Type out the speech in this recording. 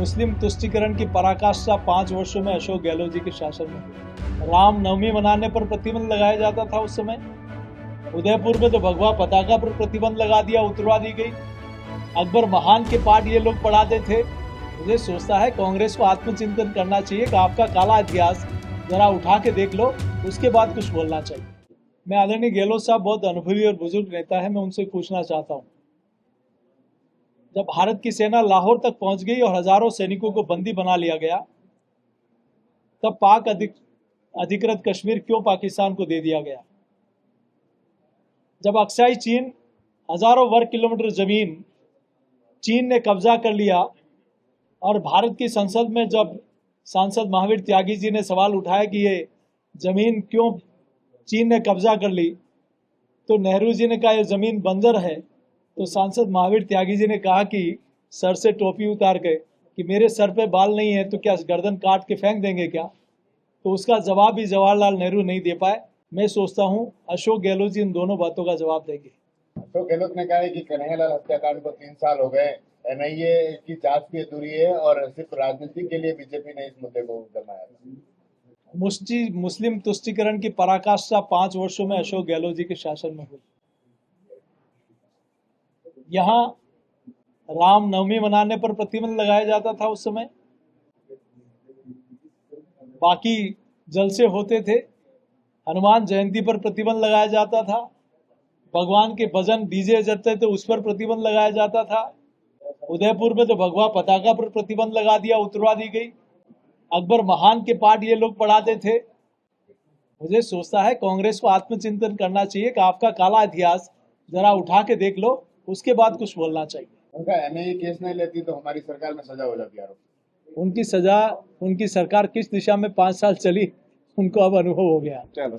मुस्लिम तुष्टीकरण की पराकाष्ठा 5 वर्षों में अशोक गहलोत जी के शासन में हुई। राम नवमी मनाने पर प्रतिबंध लगाया जाता था उस समय। उदयपुर में तो भगवा पताका पर प्रतिबंध लगा दिया, उतरवा दी गई। अकबर महान के पाठ ये लोग पढ़ाते थे। मुझे सोचता है कांग्रेस को आत्मचिंतन करना चाहिए कि आपका काला इतिहास जरा उठा के देख लो, उसके बाद कुछ बोलना चाहिए। मैं आदरणीय गहलोत साहब बहुत अनुभवी और बुजुर्ग नेता है, मैं उनसे पूछना चाहता हूँ, जब भारत की सेना लाहौर तक पहुंच गई और हजारों सैनिकों को बंदी बना लिया गया, तब पाक अधिकृत कश्मीर क्यों पाकिस्तान को दे दिया गया? जब अक्साई चीन हजारों वर्ग किलोमीटर जमीन चीन ने कब्जा कर लिया और भारत की संसद में जब सांसद महावीर त्यागी जी ने सवाल उठाया कि ये जमीन क्यों चीन ने कब्जा कर ली, तो नेहरू जी ने कहा ये जमीन बंजर है। तो सांसद महावीर त्यागी जी ने कहा कि सर से टोपी उतार के कि मेरे सर पे बाल नहीं है तो क्या गर्दन काट के फेंक देंगे क्या? तो उसका जवाब भी जवाहरलाल नेहरू नहीं दे पाए। मैं सोचता हूं अशोक गहलोत जी इन दोनों बातों का जवाब देंगे। अशोक गहलोत ने कहा है कि कन्हैयालाल हत्याकांड को 3 साल हो गए, एनआईए की जांच की अधूरी है और सिर्फ राजनीति के लिए बीजेपी ने इस मुद्दे को जमाया। मुस्लिम तुष्टीकरण की पराकाष्ठा 5 वर्षों में अशोक गहलोत जी के शासन में हुई। यहाँ राम नवमी मनाने पर प्रतिबंध लगाया जाता था उस समय, बाकी जलसे होते थे। हनुमान जयंती पर प्रतिबंध लगाया जाता था, भगवान के भजन डीजे जलते थे उस पर प्रतिबंध लगाया जाता था। उदयपुर में तो भगवा पताका पर प्रतिबंध लगा दिया, उतरवा दी गई। अकबर महान के पाठ ये लोग पढ़ाते थे। मुझे सोचता है कांग्रेस को आत्मचिंतन करना चाहिए कि आपका काला इतिहास जरा उठा के देख लो, उसके बाद कुछ बोलना चाहिए। उनका एनआईए केस नहीं लेती तो हमारी सरकार में सजा हो जाती है। उनकी सजा, उनकी सरकार किस दिशा में 5 साल चली उनको अब अनुभव हो गया। चलो